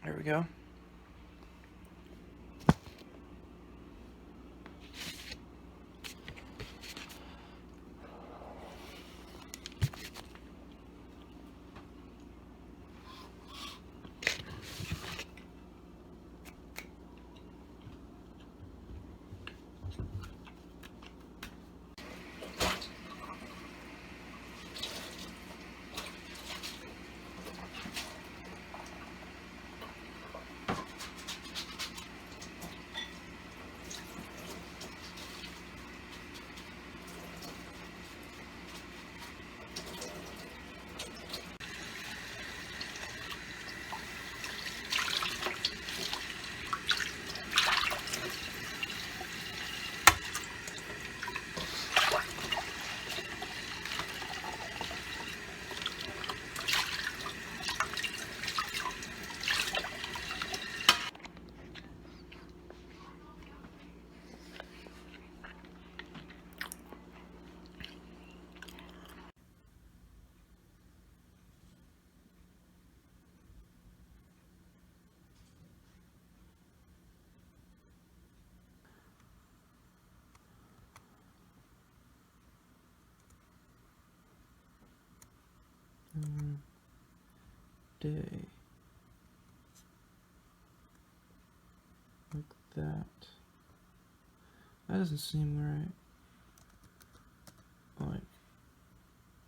There we go. Day. Like that. That doesn't seem right. Like,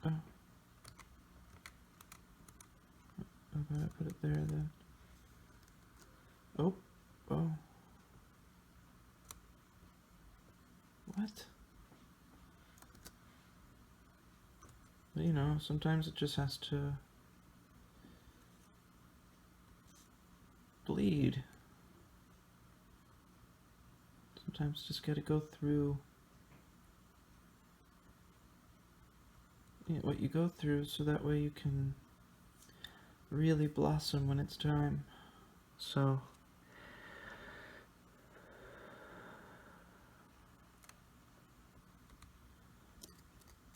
oh. Okay, I put it there then. Oh. What? But, you know, sometimes it just has to bleed. Sometimes just gotta go through what you go through so that way you can really blossom when it's time. So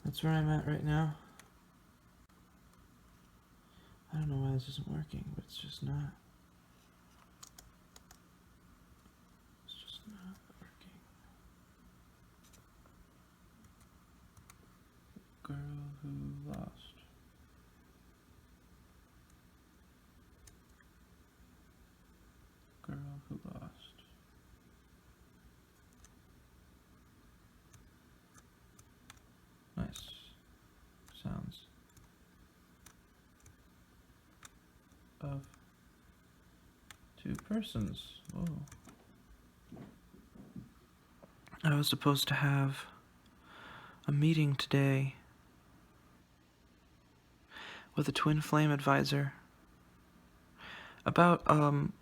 that's where I'm at right now. I don't know why this isn't working, but it's just not. It's just not working. Girl who lost. Girl who lost. Nice. Sounds of two persons. Whoa. I was supposed to have a meeting today with a twin flame advisor about an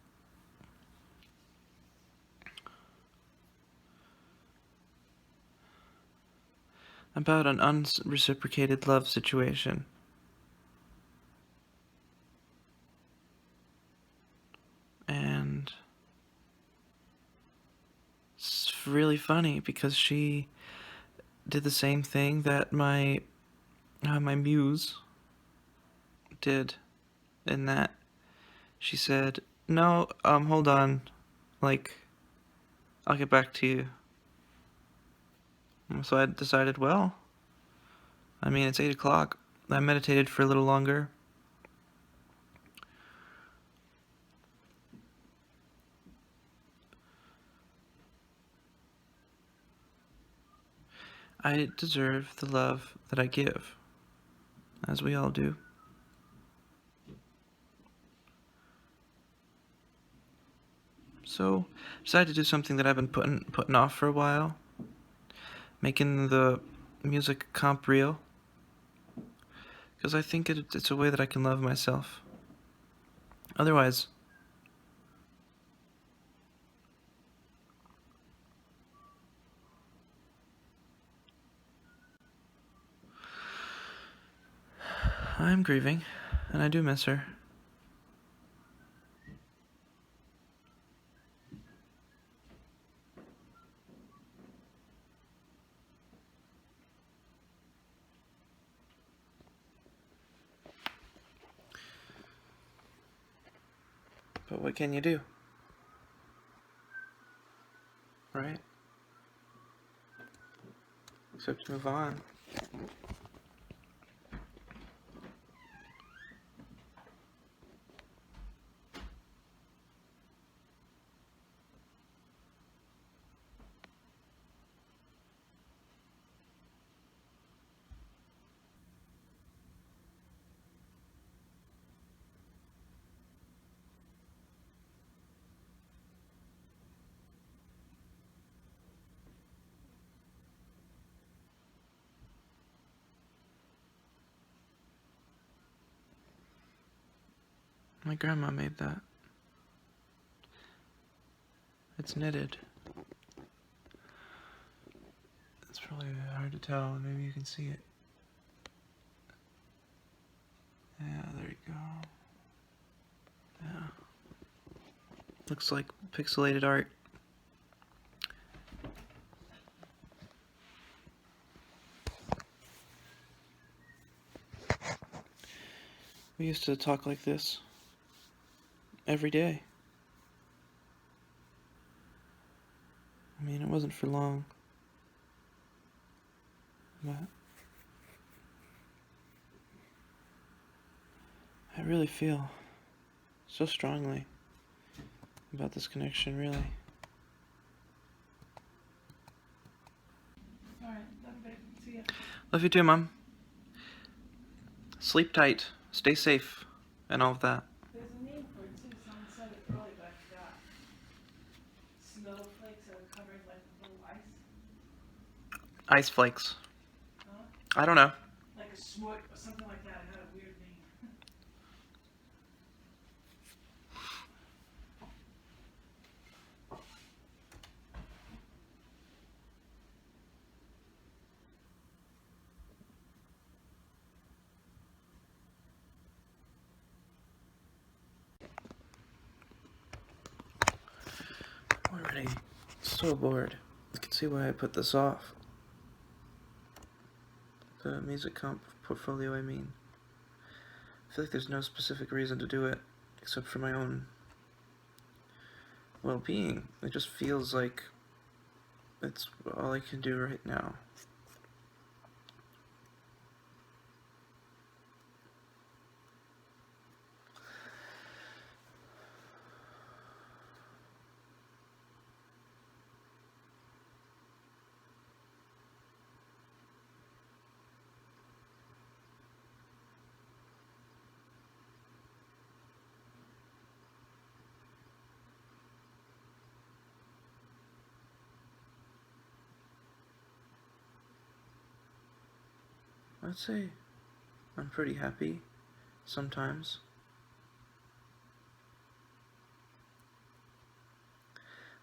unreciprocated love situation. And it's really funny because she did the same thing that my muse did, in that she said, "No, hold on, like, I'll get back to you." So I decided, well, I mean, it's 8 o'clock. I meditated for a little longer. I deserve the love that I give, as we all do. So, I decided to do something that I've been putting off for a while, making the music comp reel, because I think it's a way that I can love myself. Otherwise, I'm grieving, and I do miss her. But But what can you do? Right? Except move on. My grandma made that. It's knitted. It's probably hard to tell. Maybe you can see it. Yeah, there you go. Yeah. Looks like pixelated art. We used to talk like this every day. I mean, it wasn't for long, but I really feel so strongly about this connection, really. Alright, love you, babe. See ya. Love you too, Mom. Sleep tight, stay safe, and all of that. There's a name for it too. Someone said it early, but I forgot. Snowflakes that are covered like with little ice. Ice flakes. Huh? I don't know. Like a smort or something like that. It had a weird name. I'm already so bored. You can see why I put this off. The music comp portfolio, I mean. I feel like there's no specific reason to do it, except for my own well-being. It just feels like it's all I can do right now. I'd say I'm pretty happy sometimes.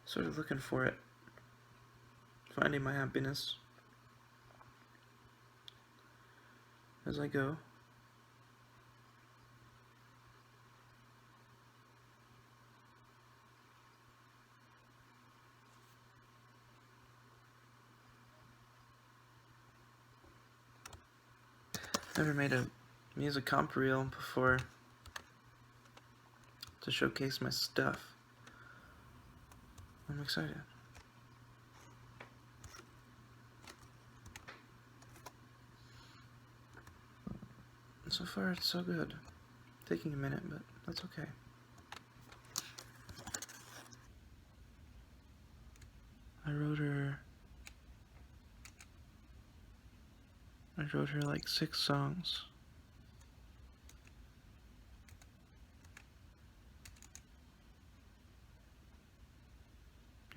Sort of looking for it, finding my happiness as I go. Never made a music comp reel before to showcase my stuff. I'm excited. So far, it's so good. Taking a minute, but that's okay. I wrote her like 6 songs.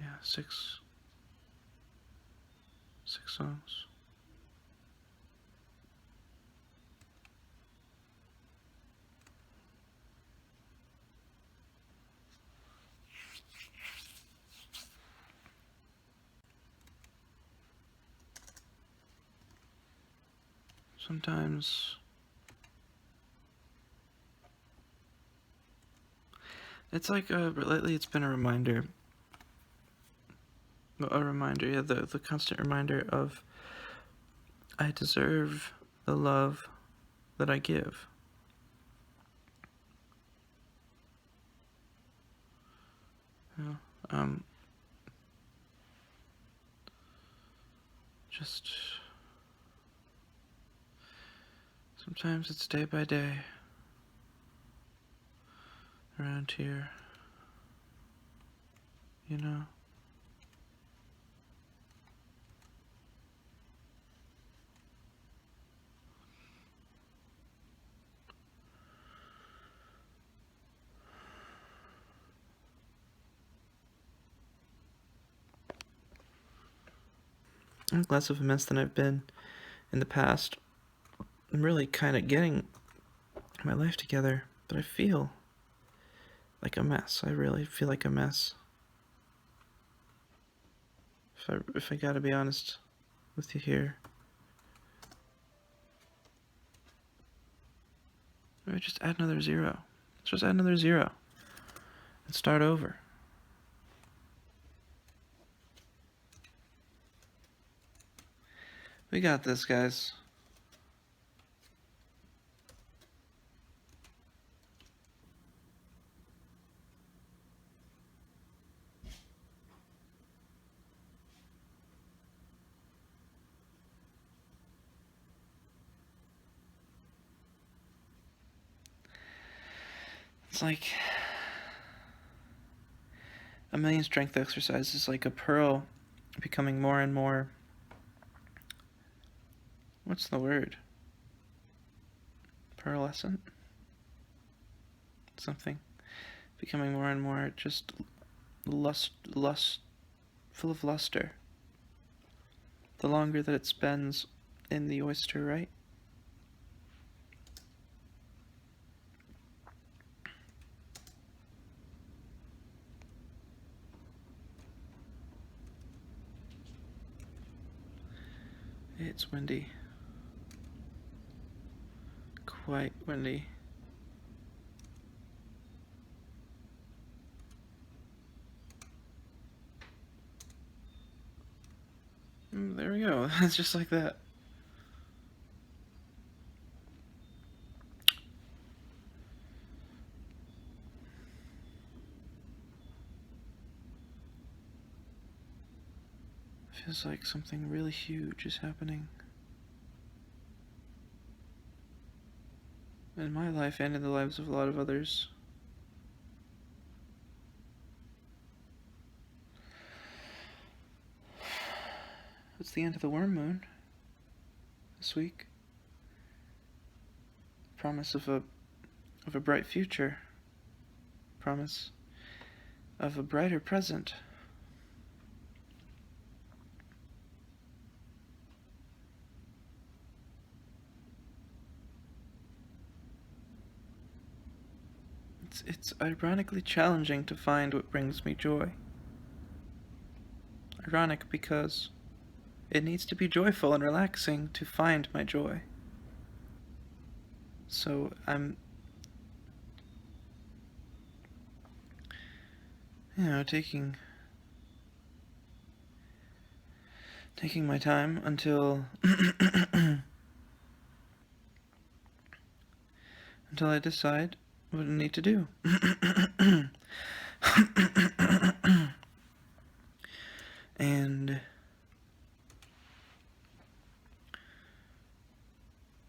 Yeah, six songs. Sometimes it's like lately it's been a reminder, yeah, the constant reminder of I deserve the love that I give. Um, just sometimes it's day by day around here, you know. I'm less of a mess than I've been in the past. I'm really kind of getting my life together, but I feel like a mess. I really feel like a mess. If I gotta be honest with you here, maybe just add another zero. Let's just add another zero and start over. We got this, guys. It's like a million strength exercises, like a pearl becoming more and more. What's the word? Pearlescent? Something. Becoming more and more just lust, full of luster. The longer that it spends in the oyster, right? It's windy. Quite windy. There we go. It's just like that. Feels like something really huge is happening in my life and in the lives of a lot of others. It's the end of the worm moon this week. Promise of a bright future. Promise of a brighter present. It's ironically challenging to find what brings me joy. Ironic because it needs to be joyful and relaxing to find my joy. So I'm, taking my time until until I decide what I need to do. And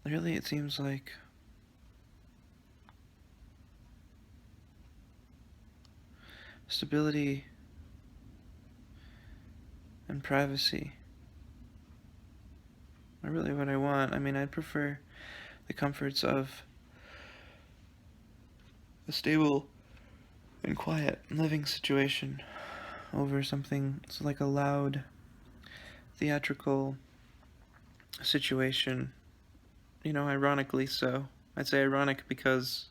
really, it seems like stability and privacy are really what I want. I mean, I'd prefer the comforts of a stable and quiet living situation over something like a loud, theatrical situation. Ironically so. I'd say ironic because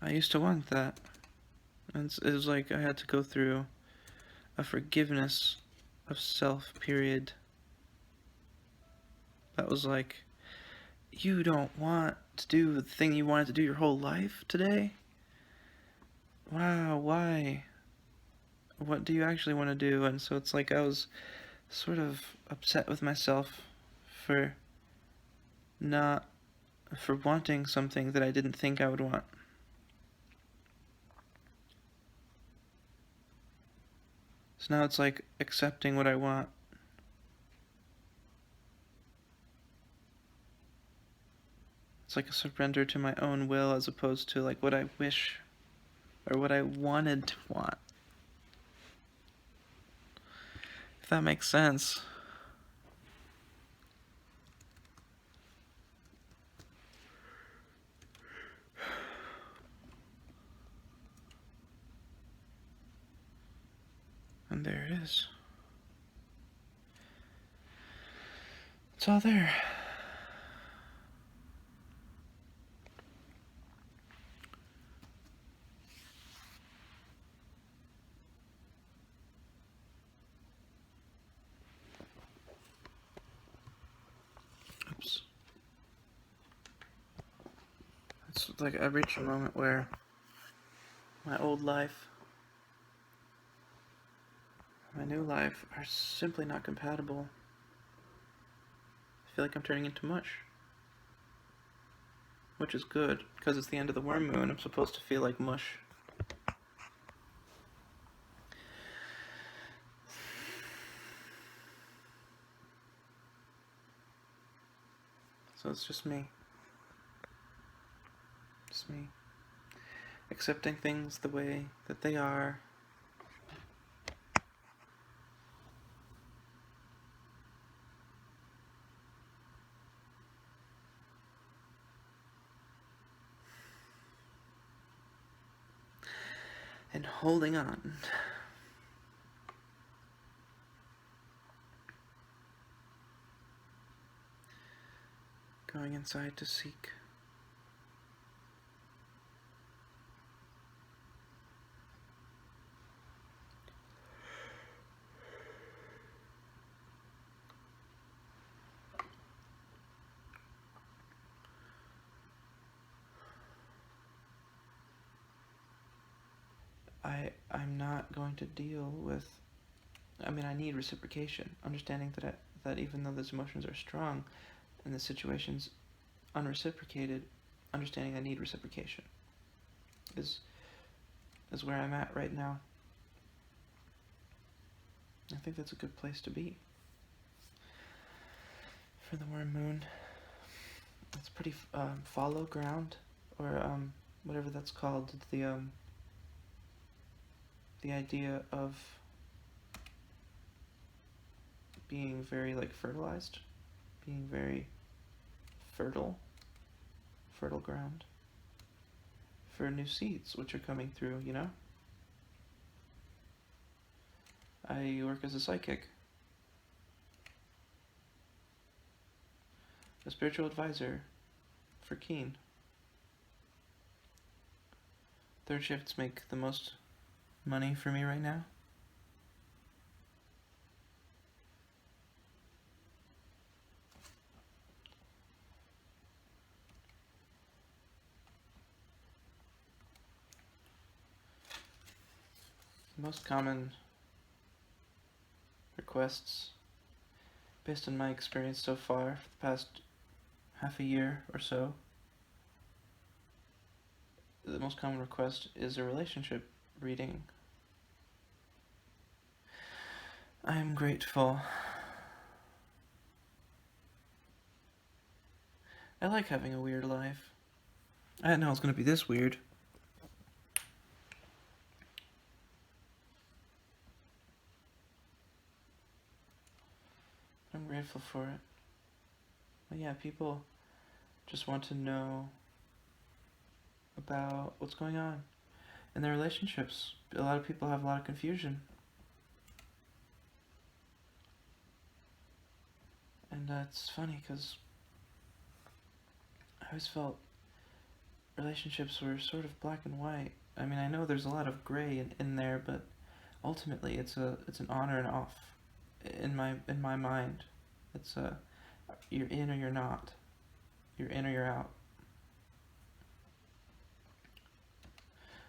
I used to want that. And it was like I had to go through a forgiveness of self period. That was like, you don't want to do the thing you wanted to do your whole life today? Wow, why? What do you actually want to do? And so it's like I was sort of upset with myself for not for wanting something that I didn't think I would want. So now it's like accepting what I want. It's like a surrender to my own will as opposed to like what I wish or what I wanted to want. If that makes sense. And there it is. It's all there. Oops. It's like I reach a moment where my old life, my new life are simply not compatible. I feel like I'm turning into mush. Which is good, because it's the end of the worm moon. I'm supposed to feel like mush. So it's just me. Just me. Accepting things the way that they are. And holding on. Going inside to seek. I'm not going to deal with. I mean, I need reciprocation. Understanding that even though those emotions are strong, and the situation's unreciprocated, understanding I need reciprocation is where I'm at right now. I think that's a good place to be for the worm moon. It's pretty follow ground, or whatever that's called. The idea of being very like fertilized, being very fertile ground for new seeds which are coming through. You know, I work as a psychic, a spiritual advisor for Keen. Third shifts make the most money for me right now. The most common requests, based on my experience so far for the past half a year or so, the most common request is a relationship reading. I am grateful. I like having a weird life. I didn't know it was going to be this weird. I'm grateful for it. But yeah, people just want to know about what's going on in their relationships. A lot of people have a lot of confusion. And it's funny because I always felt relationships were sort of black and white. I mean, I know there's a lot of gray in there, but ultimately it's an on or an off in my mind. It's you're in or you're not. You're in or you're out.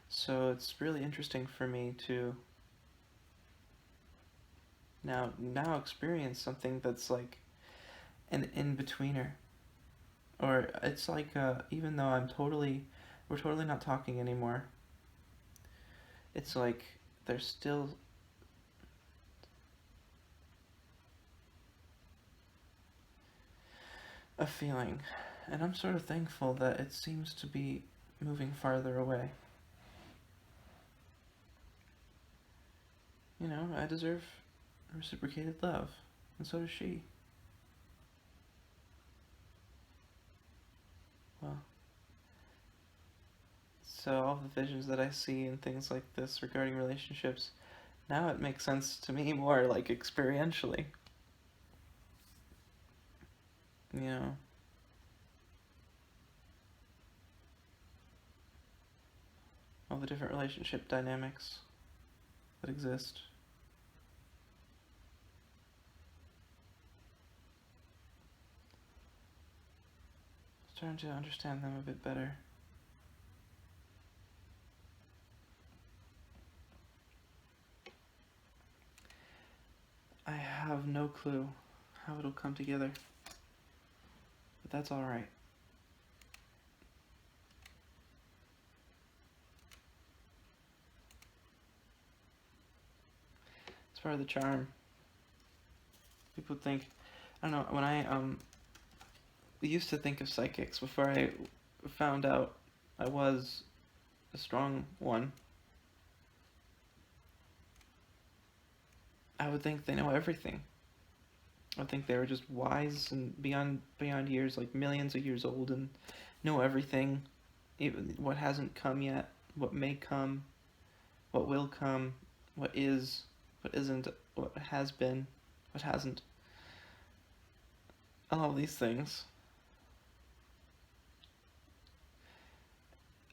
So it's really interesting for me to now experience something that's like an in-betweener. Or it's like, even though we're totally not talking anymore, it's like there's still a feeling. And I'm sort of thankful that it seems to be moving farther away. You know, I deserve reciprocated love, and so does she. Well, so all the visions that I see and things like this regarding relationships, now it makes sense to me more like experientially. You know, all the different relationship dynamics that exist. Starting to understand them a bit better. I have no clue how it'll come together, but that's alright. It's part of the charm. People think, I don't know, when I used to think of psychics before I found out I was a strong one, I would think they know everything. I would think they were just wise and beyond years, like millions of years old, and know everything, even what hasn't come yet, what may come, what will come, what is, what isn't, what has been, what hasn't. All of these things.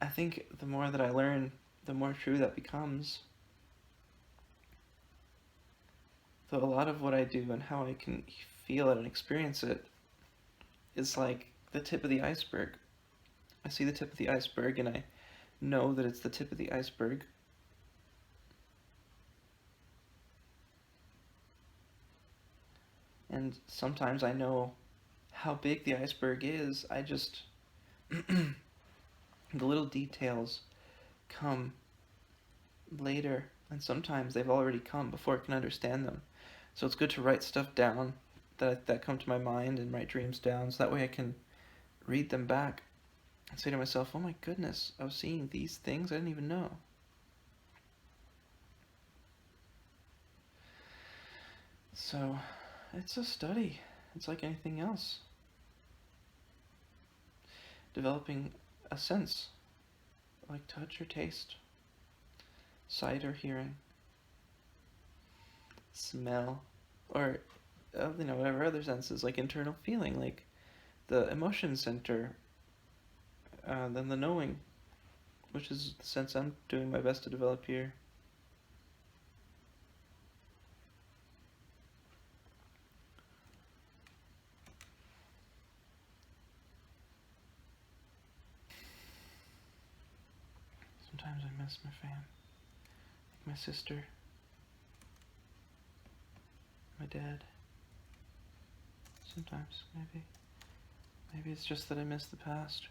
I think the more that I learn, the more true that becomes. So a lot of what I do and how I can feel it and experience it is like the tip of the iceberg. I see the tip of the iceberg and I know that it's the tip of the iceberg. And sometimes I know how big the iceberg is. I just, the little details come later, and sometimes they've already come before I can understand them. So it's good to write stuff down that come to my mind and write dreams down, so that way I can read them back and say to myself, "Oh my goodness, I was seeing these things I didn't even know." So it's a study. It's like anything else. Developing a sense, like touch or taste, sight or hearing, smell, or whatever other senses, like internal feeling, like the emotion center, then the knowing, which is the sense I'm doing my best to develop here. Sometimes I miss my fam, like my sister, my dad. Sometimes, maybe. Maybe it's just that I miss the past.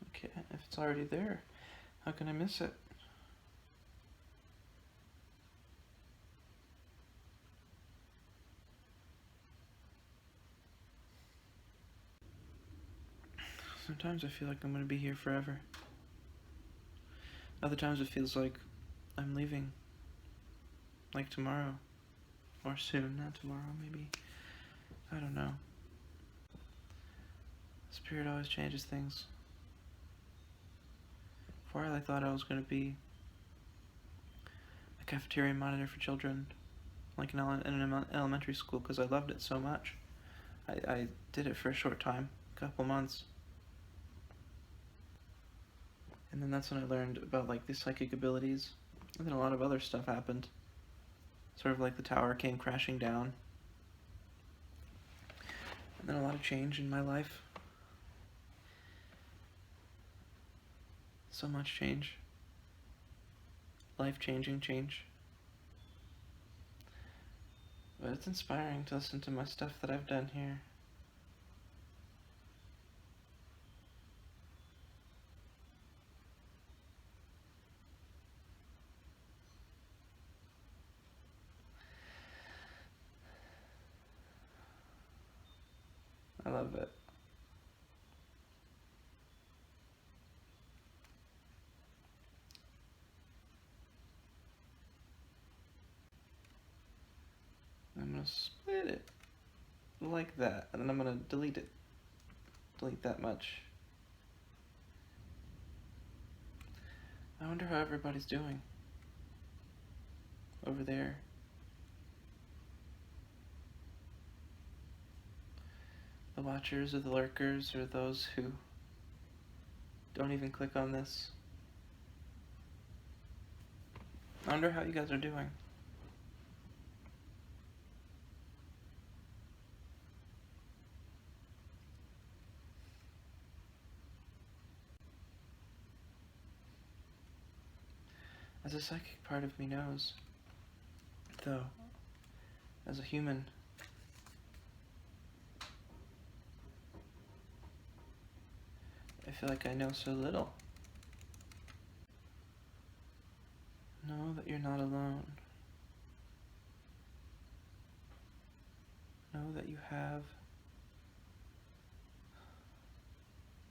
Okay, if it's already there, how can I miss it? Sometimes I feel like I'm gonna be here forever. Other times it feels like I'm leaving. Like tomorrow. Or soon, not tomorrow, maybe. I don't know. Spirit always changes things. For a while I thought I was gonna be a cafeteria monitor for children, like in an elementary school, because I loved it so much. I did it for a short time, a couple months. And then that's when I learned about like these psychic abilities. And then a lot of other stuff happened. Sort of like the tower came crashing down. And then a lot of change in my life. So much change. Life-changing change. But it's inspiring to listen to my stuff that I've done here. I love it. I'm gonna split it like that, and then I'm gonna delete it. Delete that much. I wonder how everybody's doing over there. The watchers or the lurkers or those who don't even click on this. I wonder how you guys are doing. As a psychic part of me knows, though, as a human, I feel like I know so little. Know that you're not alone. Know that you have,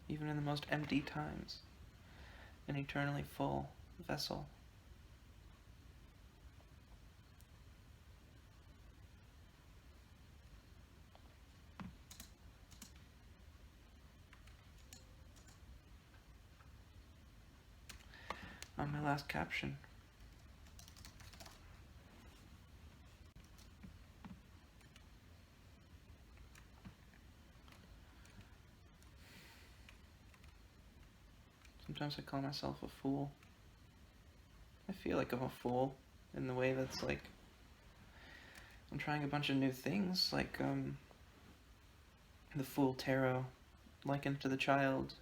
even in the most empty times, an eternally full vessel. On my last caption, sometimes I call myself a fool. I feel like I'm a fool in the way that's like I'm trying a bunch of new things, like the Fool Tarot, likened to the child.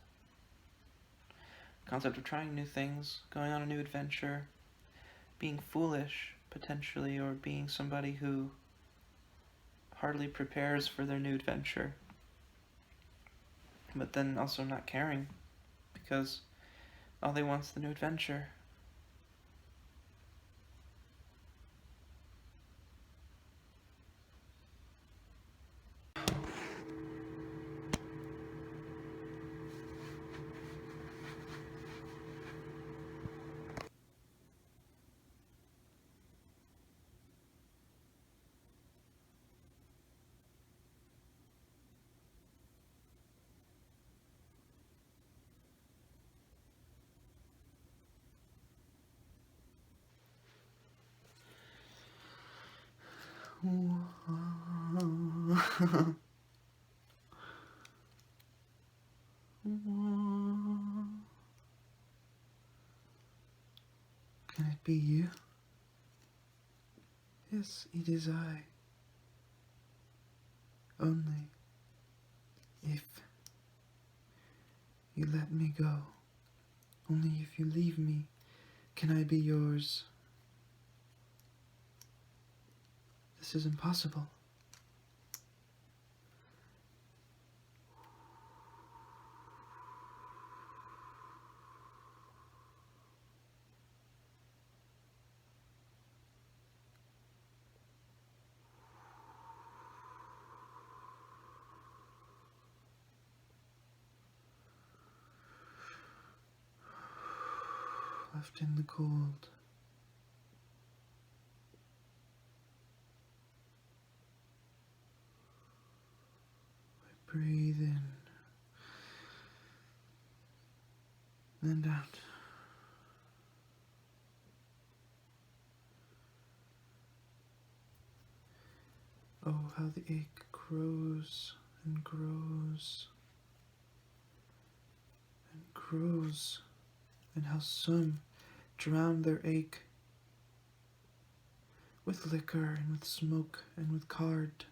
Concept of trying new things, going on a new adventure, being foolish, potentially, or being somebody who hardly prepares for their new adventure. But then also not caring, because all they want's the new adventure. Can it be you? Yes, it is I. Only if you let me go, only if you leave me, can I be yours. This is impossible. Left in the cold. I breathe in and out. Oh, how the ache grows and grows and grows, and how some drown their ache with liquor and with smoke and with card.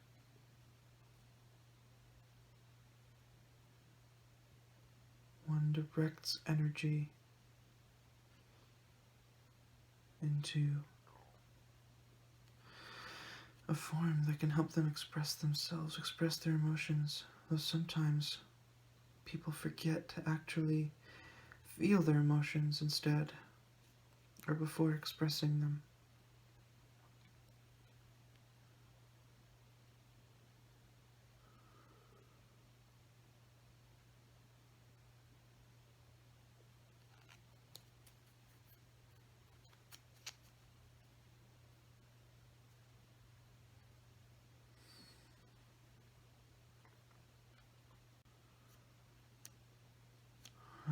One directs energy into a form that can help them express themselves, express their emotions. Though sometimes people forget to actually feel their emotions instead, or before expressing them.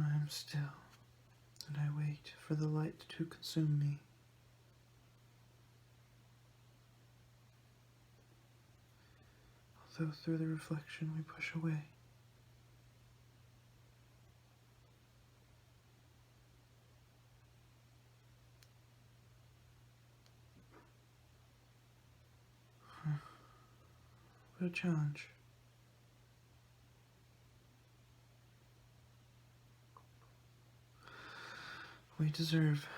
I am still, and I wait for the light to consume me. Although through the reflection we push away. What a challenge. We deserve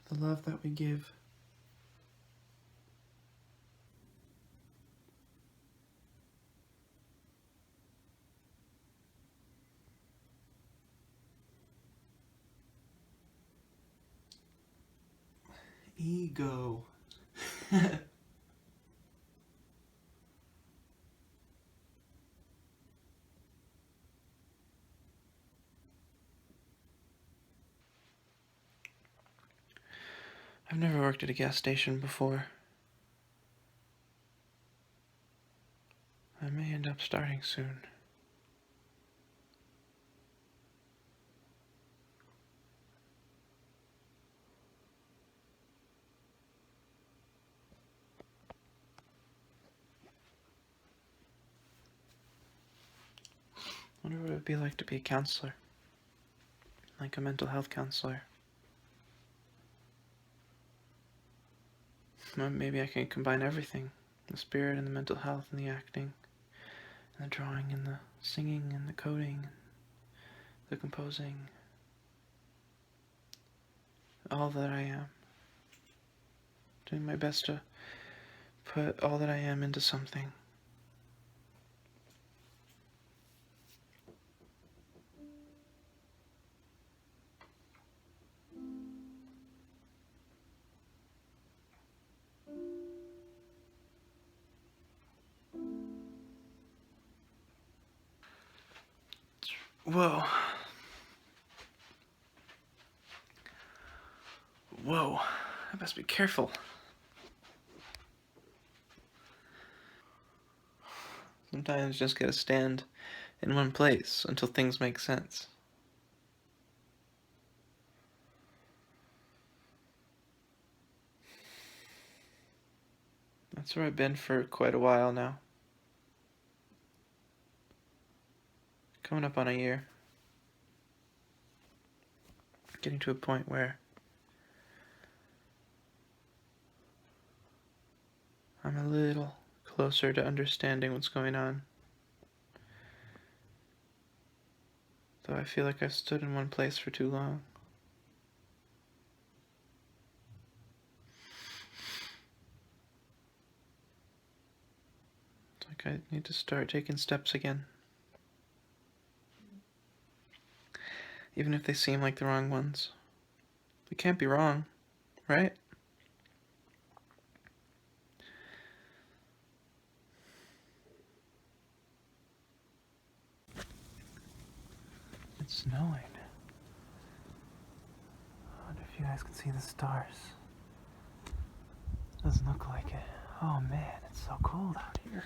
the love that we give. Ego. I've never worked at a gas station before. I may end up starting soon. I wonder what it would be like to be a counselor. Like a mental health counselor. Well, maybe I can combine everything. The spirit and the mental health and the acting. And the drawing and the singing and the coding. And the composing. All that I am. Doing my best to put all that I am into something. Whoa. Whoa. I must be careful. Sometimes you just gotta stand in one place until things make sense. That's where I've been for quite a while now. Coming up on a year. Getting to a point where I'm a little closer to understanding what's going on. Though I feel like I've stood in one place for too long. It's like I need to start taking steps again. Even if they seem like the wrong ones. They can't be wrong, right? It's snowing. I wonder if you guys can see the stars. Doesn't look like it. Oh man, it's so cold out here.